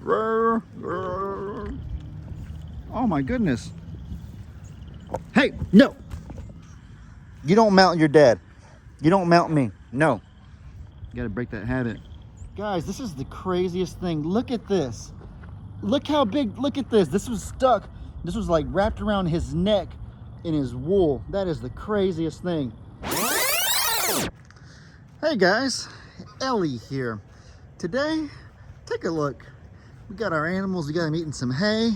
Oh my goodness. Hey, no. You don't mount your dad. You don't mount me. No. You gotta break that habit. Guys, this is the craziest thing. Look at this. Look how big, look at this. This was stuck. This was like wrapped around his neck in his wool. That is the craziest thing. Hey guys, Ellie here. Today, take a look. We got our animals, we got them eating some hay.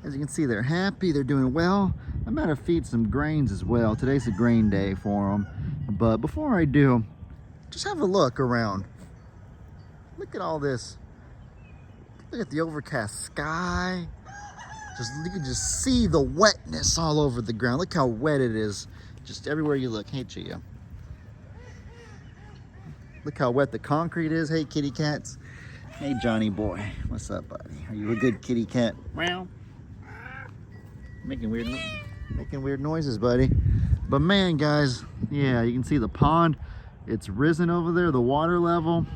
As you can see, they're happy, they're doing well. I'm gonna feed some grains as well. Today's a grain day for them. But before I do, just have a look around. Look at all this. Look at the overcast sky. You can just see the wetness all over the ground. Look how wet it is, just everywhere you look. Hey, Chia. Look how wet the concrete is. Hey, kitty cats. Hey, Johnny boy. What's up, buddy? Are you a good kitty cat? Meow. Making weird noises, buddy. But man, guys, yeah, you can see the pond. It's risen over there, the water level.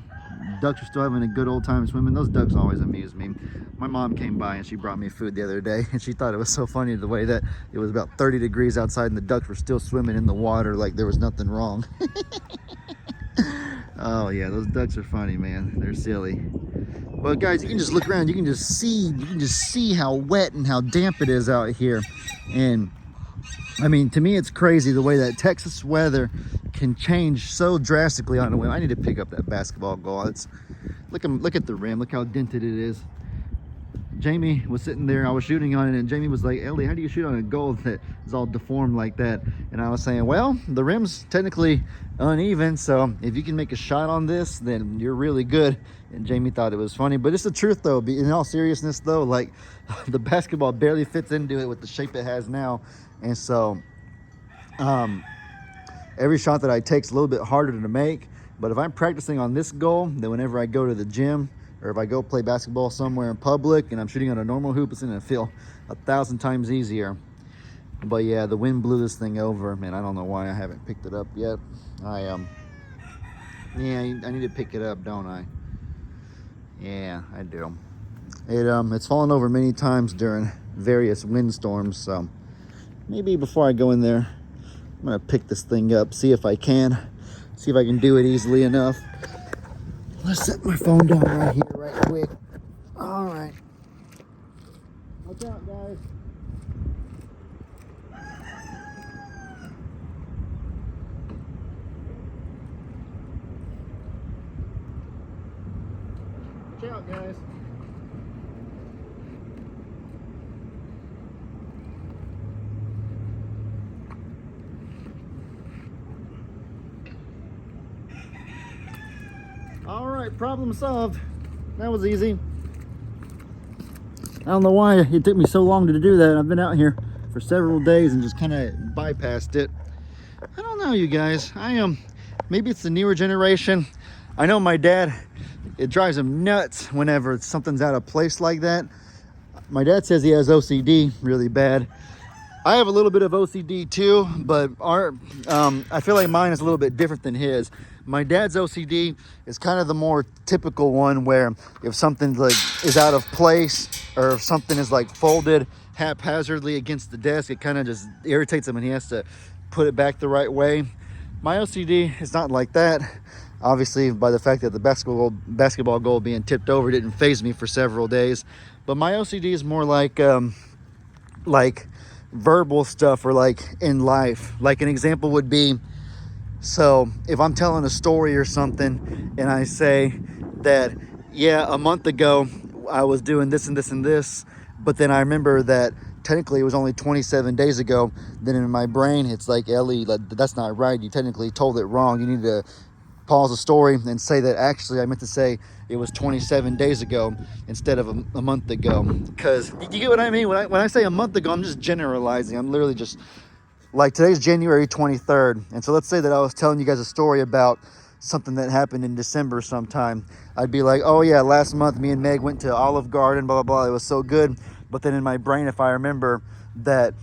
Ducks are still having a good old time swimming. Those ducks always amuse me. My mom came by and she brought me food the other day, and she thought it was so funny the way that it was about 30 degrees outside and the ducks were still swimming in the water like there was nothing wrong. Oh yeah, those ducks are funny, man. They're silly. But guys, you can just look around. You can just see how wet and how damp it is out here. And I mean, to me, it's crazy the way that Texas weather can change so drastically on a whim. I need to pick up that basketball goal. Look at the rim. Look how dented it is. Jamie was sitting there. I was shooting on it, and Jamie was like, "Ellie, how do you shoot on a goal that is all deformed like that?" And I was saying, well, the rim's technically uneven, so if you can make a shot on this, then you're really good. And Jamie thought it was funny, but it's the truth though. In all seriousness though, like the basketball barely fits into it with the shape it has now. And so every shot that I take is a little bit harder to make. But if I'm practicing on this goal, then whenever I go to the gym or if I go play basketball somewhere in public and I'm shooting on a normal hoop, it's gonna feel 1,000 times easier. But yeah, the wind blew this thing over, man. I don't know why I haven't picked it up yet. Yeah, I need to pick it up, don't I? Yeah, I do. It's fallen over many times during various windstorms, so maybe before I go in there, I'm gonna pick this thing up, see if I can do it easily enough. Let's set my phone down right here, right quick. All right. Watch out, guys. Watch out, guys. All right, problem solved. That was easy. I don't know why it took me so long to do that. I've been out here for several days and just kind of bypassed it. I don't know, you guys. Maybe it's the newer generation. I know my dad, it drives him nuts whenever something's out of place like that. My dad says he has OCD really bad. I have a little bit of OCD too, but I feel like mine is a little bit different than his. My dad's OCD is kind of the more typical one where if something like is out of place or if something is like folded haphazardly against the desk, it kind of just irritates him and he has to put it back the right way. My OCD is not like that. Obviously, by the fact that the basketball goal being tipped over didn't faze me for several days. But my OCD is more like verbal stuff or like in life. Like an example would be, so if I'm telling a story or something and I say that, yeah, a month ago I was doing this and this and this, but then I remember that technically it was only 27 days ago, then in my brain it's like, Ellie, that's not right. You technically told it wrong. You need to pause the story and say that actually I meant to say it was 27 days ago instead of a month ago. Because you get what I mean? When I say a month ago, I'm just generalizing. I'm literally just like, today's January 23rd. And so let's say that I was telling you guys a story about something that happened in December sometime. I'd be like, oh yeah, last month me and Meg went to Olive Garden, blah, blah, blah. It was so good. But then in my brain, if I remember that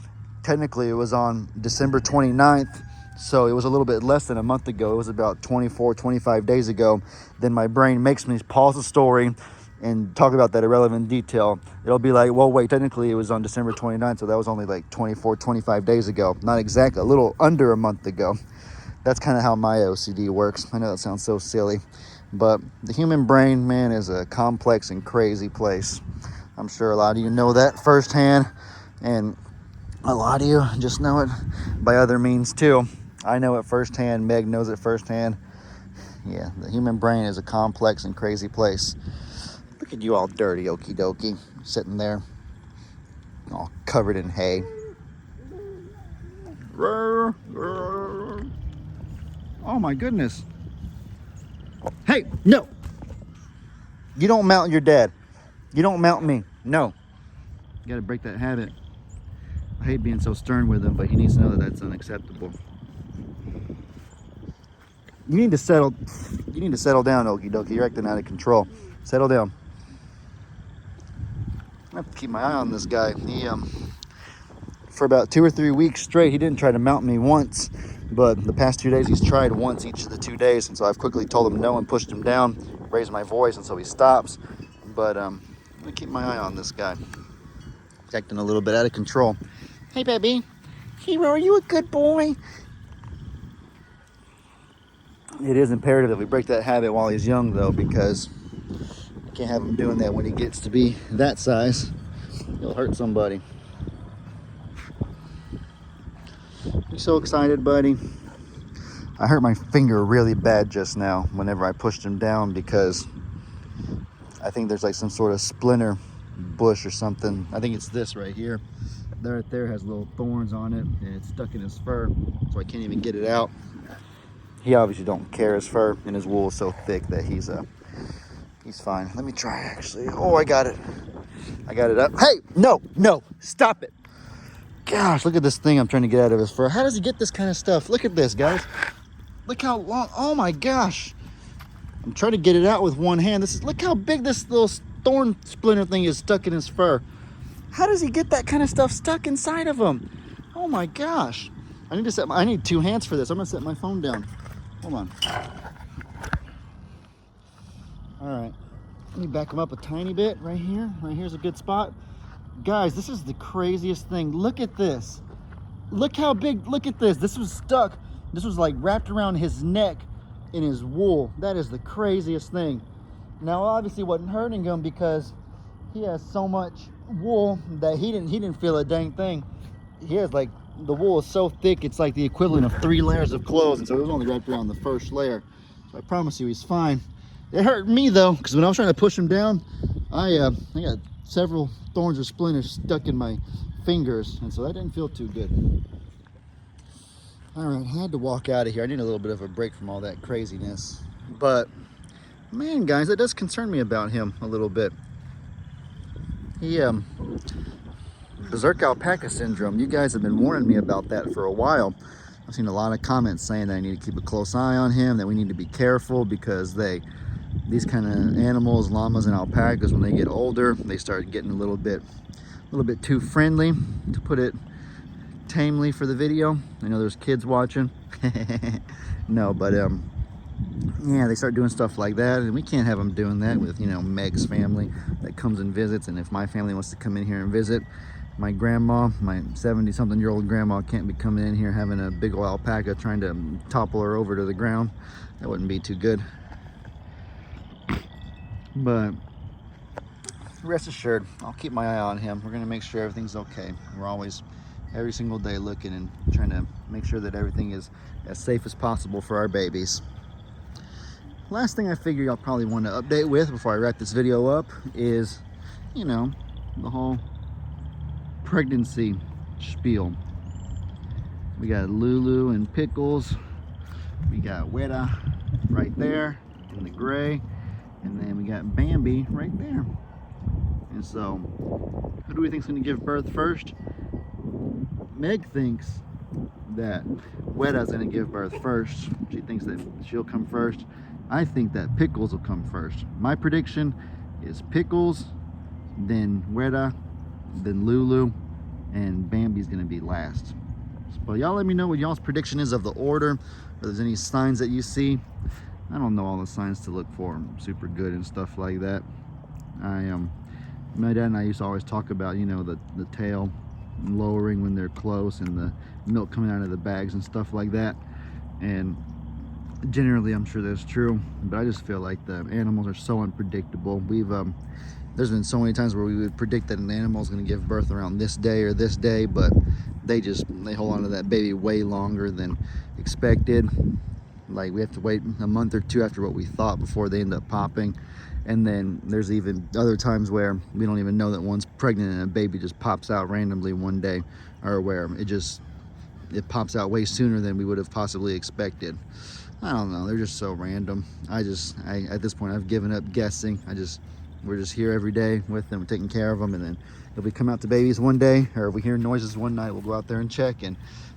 technically it was on December 29th, so it was a little bit less than a month ago. It was about 24, 25 days ago. Then my brain makes me pause the story and talk about that irrelevant detail, it'll be like, well, wait, technically it was on December 29th, so that was only like 24, 25 days ago. Not exactly, a little under a month ago. That's kind of how my OCD works. I know that sounds so silly, but the human brain, man, is a complex and crazy place. I'm sure a lot of you know that firsthand, and a lot of you just know it by other means too. I know it firsthand. Meg knows it firsthand. Yeah, the human brain is a complex and crazy place. Look at you all dirty, Okie dokie, sitting there, all covered in hay. Oh my goodness. Hey, no. You don't mount your dad. You don't mount me. No. You gotta break that habit. I hate being so stern with him, but he needs to know that that's unacceptable. You need to settle down, Okie dokie. You're acting out of control. Settle down. I have to keep my eye on this guy. He for about 2 or 3 weeks straight, he didn't try to mount me once, but the past 2 days he's tried once each of the 2 days, and so I've quickly told him no and pushed him down, raised my voice, and so he stops. But I'm gonna keep my eye on this guy. He's acting a little bit out of control. Hey, baby. Hero, are you a good boy? It is imperative that we break that habit while he's young, though, because we can't have him doing that when he gets to be that size. He'll hurt somebody. You so excited, buddy? I hurt my finger really bad just now whenever I pushed him down, because I think there's like some sort of splinter bush or something. I think it's this right here. There, right there has little thorns on it, and it's stuck in his fur, so I can't even get it out. He obviously don't care. His fur and his wool is so thick that he's fine. Let me try, actually. Oh, I got it. I got it up. Hey, no, stop it. Gosh, look at this thing I'm trying to get out of his fur. How does he get this kind of stuff? Look at this, guys. Look how long. Oh my gosh. I'm trying to get it out with one hand. Look how big this little thorn splinter thing is stuck in his fur. How does he get that kind of stuff stuck inside of him? Oh my gosh. I need 2 hands for this. I'm gonna set my phone down. Hold on. All right. Let me back him up a tiny bit right here. Right here's a good spot. Guys, this is the craziest thing. Look at this. Look how big. Look at this. This was stuck. This was like wrapped around his neck in his wool. That is the craziest thing. Now, obviously, it wasn't hurting him because he has so much wool that he didn't feel a dang thing. He has like, the wool is so thick, it's like the equivalent of 3 layers of clothes, and so it was only wrapped around the first layer. So I promise you, he's fine. It hurt me though, because when I was trying to push him down, I got several thorns or splinters stuck in my fingers, and so that didn't feel too good. All right, I had to walk out of here. I need a little bit of a break from all that craziness. But man, guys, that does concern me about him a little bit. He berserk alpaca syndrome. You guys have been warning me about that for a while. I've seen a lot of comments saying that I need to keep a close eye on him, that we need to be careful, because these kind of animals, llamas and alpacas, when they get older, they start getting a little bit too friendly, to put it tamely for the video. I know there's kids watching. No, but yeah, they start doing stuff like that, and we can't have them doing that with, Meg's family that comes and visits. And if my family wants to come in here and visit, my grandma, my 70-something-year-old grandma, can't be coming in here having a big old alpaca trying to topple her over to the ground. That wouldn't be too good. But rest assured, I'll keep my eye on him. We're going to make sure everything's okay. We're always, every single day, looking and trying to make sure that everything is as safe as possible for our babies. Last thing I figure y'all probably want to update with before I wrap this video up is, the whole pregnancy spiel. We got Lulu and Pickles. We got Weta right there in the gray. And then we got Bambi right there. And so, who do we think is going to give birth first? Meg thinks that Weta's going to give birth first. She thinks that she'll come first. I think that Pickles will come first. My prediction is Pickles, then Weta, then Lulu, and Bambi's going to be last. But y'all let me know what y'all's prediction is of the order, or there's any signs that you see. I don't know all the signs to look for. I'm super good and stuff like that. My dad and I used to always talk about, you know, the tail lowering when they're close and the milk coming out of the bags and stuff like that. And generally, I'm sure that's true, but I just feel like the animals are so unpredictable. There's been so many times where we would predict that an animal is going to give birth around this day or this day, but they hold on to that baby way longer than expected. Like, we have to wait a month or two after what we thought before they end up popping. And then there's even other times where we don't even know that one's pregnant and a baby just pops out randomly one day, or where it pops out way sooner than we would have possibly expected. I don't know, they're just so random. At this point, I've given up guessing. We're just here every day with them, taking care of them, and then if we come out to babies one day, or if we hear noises one night, we'll go out there and check, and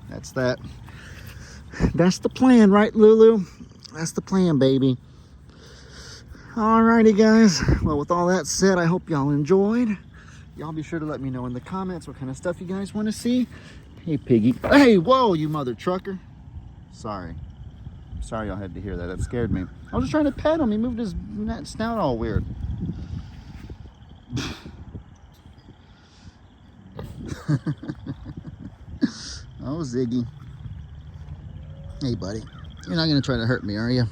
that's that. That's the plan, right, Lulu? That's the plan, baby. Alrighty, guys. Well, with all that said, I hope y'all enjoyed. Y'all be sure to let me know in the comments what kind of stuff you guys want to see. Hey, piggy. Hey, whoa, you mother trucker. Sorry y'all had to hear that. That scared me. I was just trying to pet him. He moved his snout all weird. Oh, Ziggy. Hey, buddy. You're not going to try to hurt me, are you?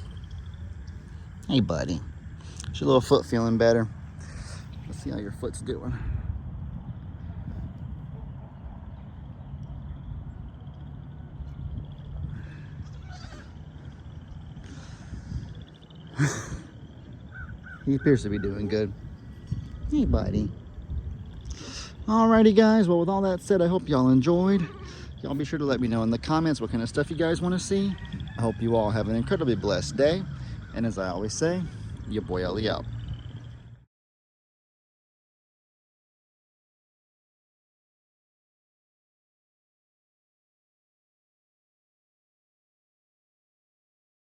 Hey, buddy. Is your little foot feeling better? Let's see how your foot's doing. He appears to be doing good. Hey, buddy. Alrighty, guys. Well, with all that said, I hope y'all enjoyed. Y'all be sure to let me know in the comments what kind of stuff you guys want to see. I hope you all have an incredibly blessed day. And as I always say, your boy Ellie out.